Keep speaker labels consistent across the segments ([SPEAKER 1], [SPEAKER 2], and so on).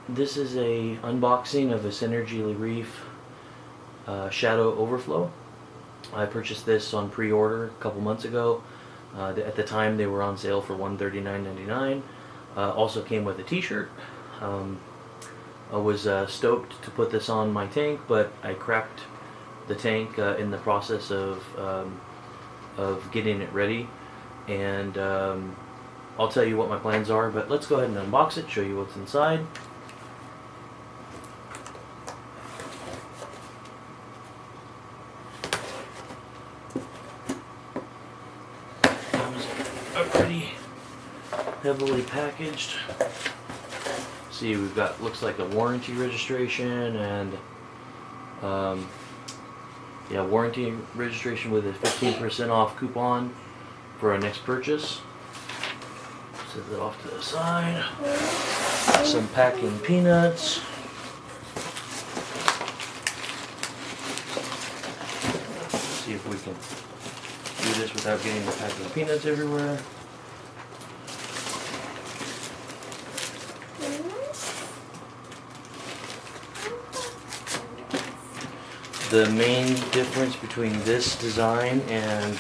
[SPEAKER 1] This is a unboxing of a Synergy Reef Shadow Overflow. I purchased this on pre-order a couple months ago. At the time they were on sale for $139.99. Also came with a t-shirt. I was stoked to put this on my tank, but I cracked the tank in the process of getting it ready, and I'll tell you what my plans are, but let's go ahead and unbox it, show you what's inside. Comes pretty heavily packaged. See, we've got, looks like a warranty registration and yeah, warranty registration with a 15% off coupon for our next purchase. Set that off to the side. Some packing peanuts. Let's see if we can do this without getting the packing peanuts everywhere. The main difference between this design and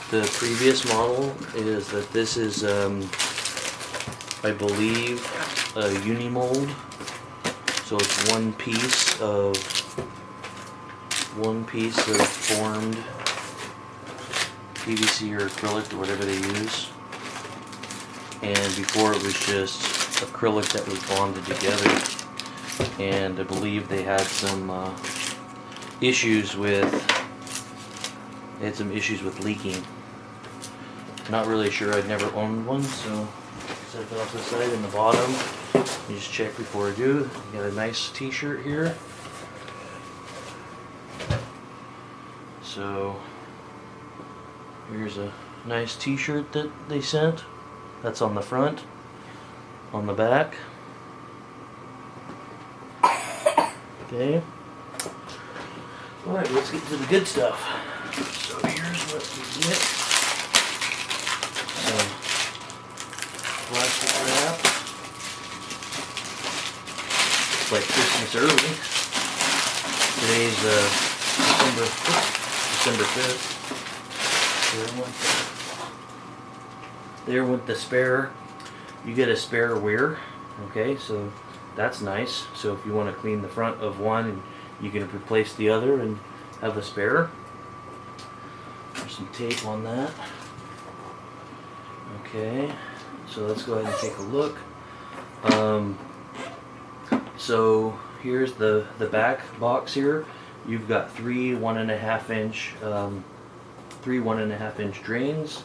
[SPEAKER 1] the previous model is that this is, I believe, a uni-mold. So it's one piece of formed PVC or acrylic or whatever they use. And before it was just acrylic that was bonded together. And I believe they had some issues with leaking. Not really sure, I'd never owned one, so set that off to the side. In the bottom, you just check before I do. You got a nice t-shirt here. So here's a nice t-shirt that they sent. That's on the front. On the back. Okay. Alright, let's get to the good stuff. So here's what we get. Plastic wrap. It's like Christmas early. Today's December 5th. There went the spare. You get a spare weir. Okay, so that's nice. So if you want to clean the front of one, and you can replace the other and have a spare. There's some tape on that. Okay, so let's go ahead and take a look. So here's the back box here. You've got three 1.5 inch drains.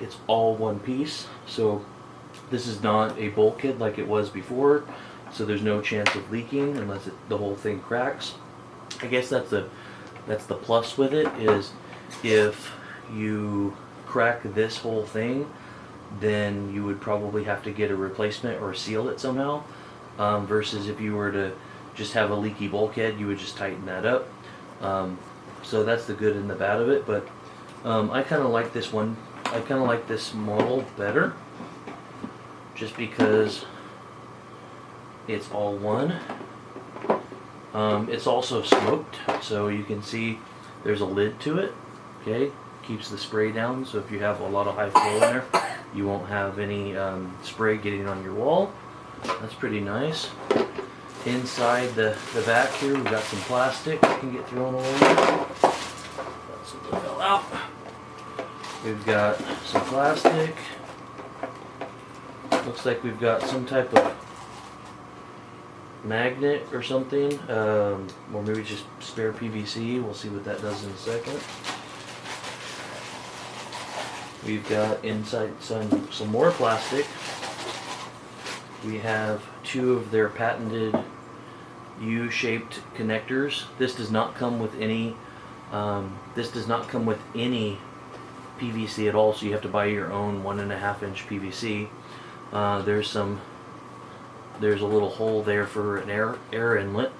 [SPEAKER 1] It's all one piece. So this is not a bulkhead like it was before. So there's no chance of leaking unless the whole thing cracks. I guess that's the plus with it, is if you crack this whole thing, then you would probably have to get a replacement or seal it somehow. Versus if you were to just have a leaky bulkhead, you would just tighten that up. So that's the good and the bad of it. But I kind of like this one. I kind of like this model better, just because it's all one. It's also smoked, so you can see there's a lid to it. Okay, keeps the spray down, so if you have a lot of high flow in there, you won't have any spray getting on your wall. That's pretty nice. Inside the back here, we've got some plastic that can get thrown away. That's what fell out. We've got some plastic. Looks like we've got some type of magnet or something, or maybe just spare PVC. We'll see what that does in a second. We've got inside some more plastic. We have two of their patented U-shaped connectors. This does not come with any. This does not come with any PVC at all, so you have to buy your own 1.5 inch PVC. There's a little hole there for an air inlet.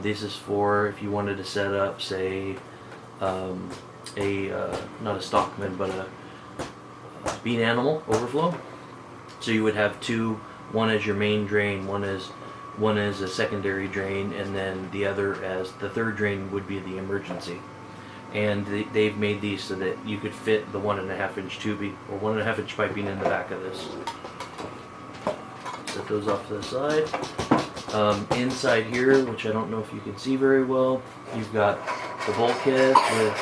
[SPEAKER 1] This is for if you wanted to set up, say, not a stockman, but a bean animal overflow. So you would have two one as your main drain, one as a secondary drain, and then the other as the third drain would be the emergency. And they've made these so that you could fit the 1.5 inch tubing or 1.5 inch piping in the back of this. Set those off to the side. Inside here, which I don't know if you can see very well, you've got the bulkheads with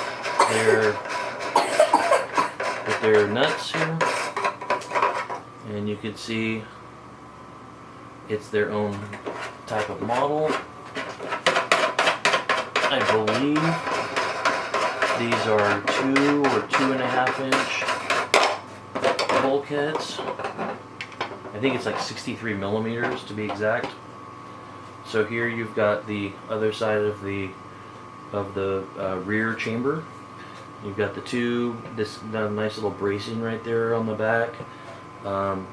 [SPEAKER 1] their nuts here, and you can see it's their own type of model. I believe these are 2 or 2.5 inch bulkheads. I think it's like 63 millimeters to be exact. So here you've got the other side of the rear chamber. You've got this nice little bracing right there on the back.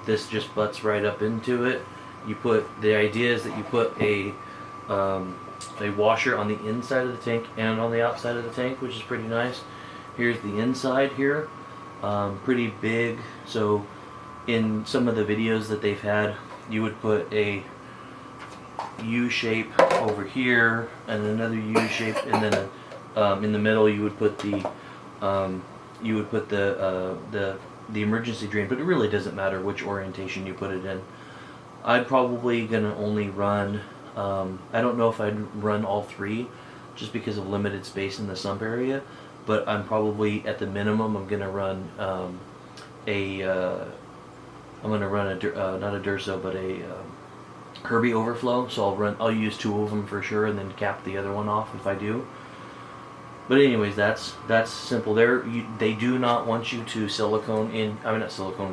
[SPEAKER 1] This just butts right up into it. The idea is that you put a washer on the inside of the tank and on the outside of the tank, which is pretty nice. Here's the inside here, pretty big. So in some of the videos that they've had, you would put a U shape over here and another U shape, and then in the middle you would put the emergency drain. But it really doesn't matter which orientation you put it in. I'm probably gonna only run. I don't know if I'd run all three, just because of limited space in the sump area. But I'm probably at the minimum. I'm gonna run not a Durso, but a Herbie Overflow. So I'll use 2 of them for sure, and then cap the other one off if I do. But anyways, that's simple. They do not want you to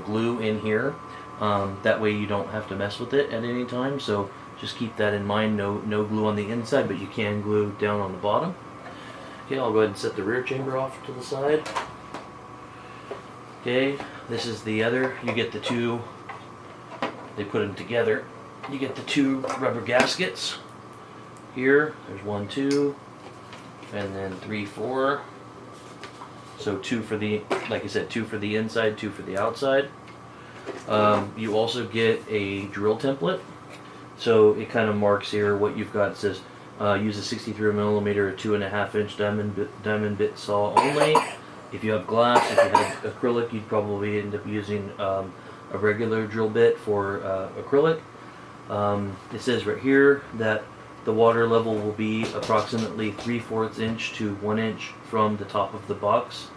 [SPEAKER 1] glue in here. That way you don't have to mess with it at any time. So just keep that in mind. No glue on the inside, but you can glue down on the bottom. Okay, I'll go ahead and set the rear chamber off to the side. Okay, this is the other. You get the 2. They put them together. You get the 2 rubber gaskets. Here, there's 1, 2, and then 3, 4. So 2 for the, like I said, 2 for the inside, 2 for the outside. You also get a drill template. So it kind of marks here what you've got. It says use a 63 millimeter 2.5 inch diamond bit saw only. If you have glass, if you have acrylic, you'd probably end up using a regular drill bit for acrylic. It says right here that the water level will be approximately 3/4 inch to 1 inch from the top of the box.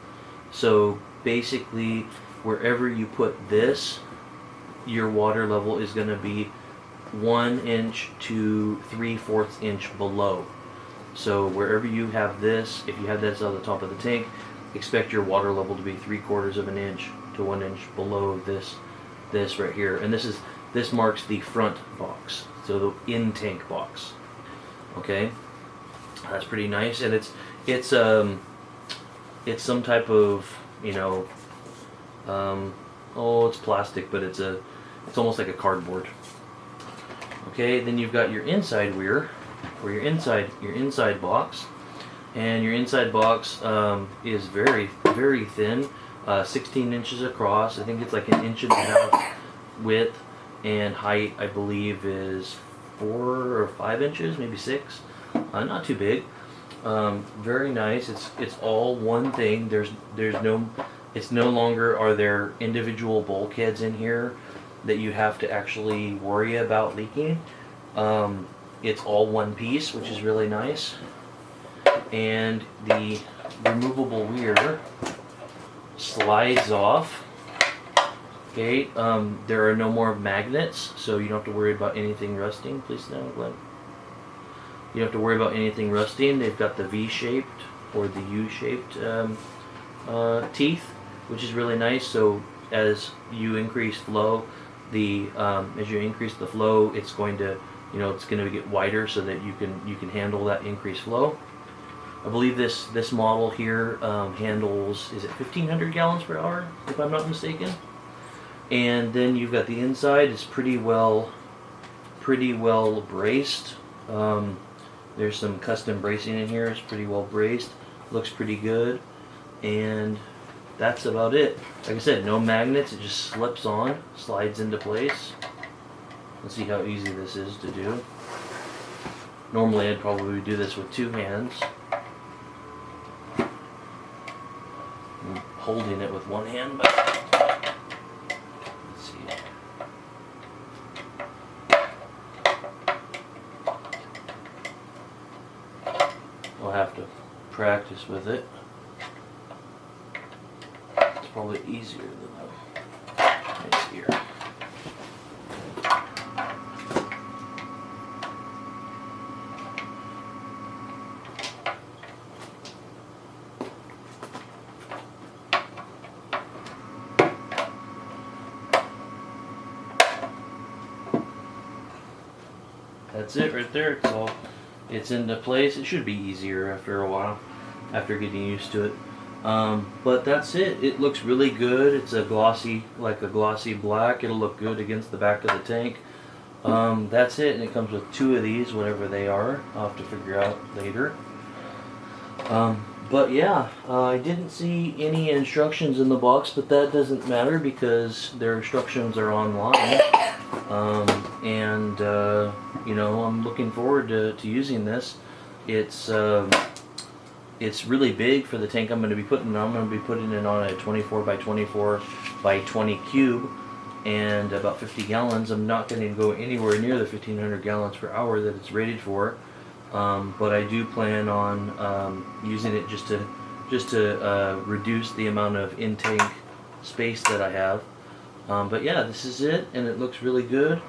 [SPEAKER 1] So basically, wherever you put this, your water level is going to be 1 inch to 3/4 inch below. So wherever you have this, if you have this on the top of the tank, expect your water level to be 3/4 inch to 1 inch below this right here. And this marks the front box, so the in-tank box. Okay, that's pretty nice, and it's some type of, it's plastic, but it's almost like a cardboard. Okay, then you've got your inside weir, or your inside box, and your inside box is very, very thin, 16 inches across. I think it's like 1.5 inches width, and height I believe is 4 or 5 inches, maybe 6. Not too big. Very nice. It's all one thing. It's no longer are there individual bulkheads in here that you have to actually worry about leaking. It's all one piece, which is really nice. And the removable weir slides off. Okay, there are no more magnets, so you don't have to worry about anything rusting. Please stand, Glenn. You don't have to worry about anything rusting. They've got the V-shaped or the U-shaped teeth, which is really nice. So as you increase flow, it's going to get wider so that you can handle that increased flow. I believe this model here handles, is it 1,500 gallons per hour, if I'm not mistaken. And then you've got the inside. It's pretty well braced. There's some custom bracing in here. It's pretty well braced. Looks pretty good. And that's about it. Like I said, no magnets. It just slips on, slides into place. Let's see how easy this is to do. Normally I'd probably do this with 2 hands. I'm holding it with 1 hand, but let's see. I'll have to practice with it. It's probably easier than it's here. That's it right there. It's into place. It should be easier after a while, after getting used to it. But that's it. It looks really good. It's a glossy black. It'll look good against the back of the tank. That's it, and it comes with 2 of these, whatever they are. I'll have to figure out later. But yeah, I didn't see any instructions in the box, but that doesn't matter because their instructions are online. You know, I'm looking forward to using this. It's really big for the tank I'm going to be putting it on. I'm going to be putting it on a 24 by 24 by 20 cube and about 50 gallons. I'm not going to go anywhere near the 1500 gallons per hour that it's rated for. But I do plan on using it just to reduce the amount of in-tank space that I have. But yeah, this is it, and it looks really good.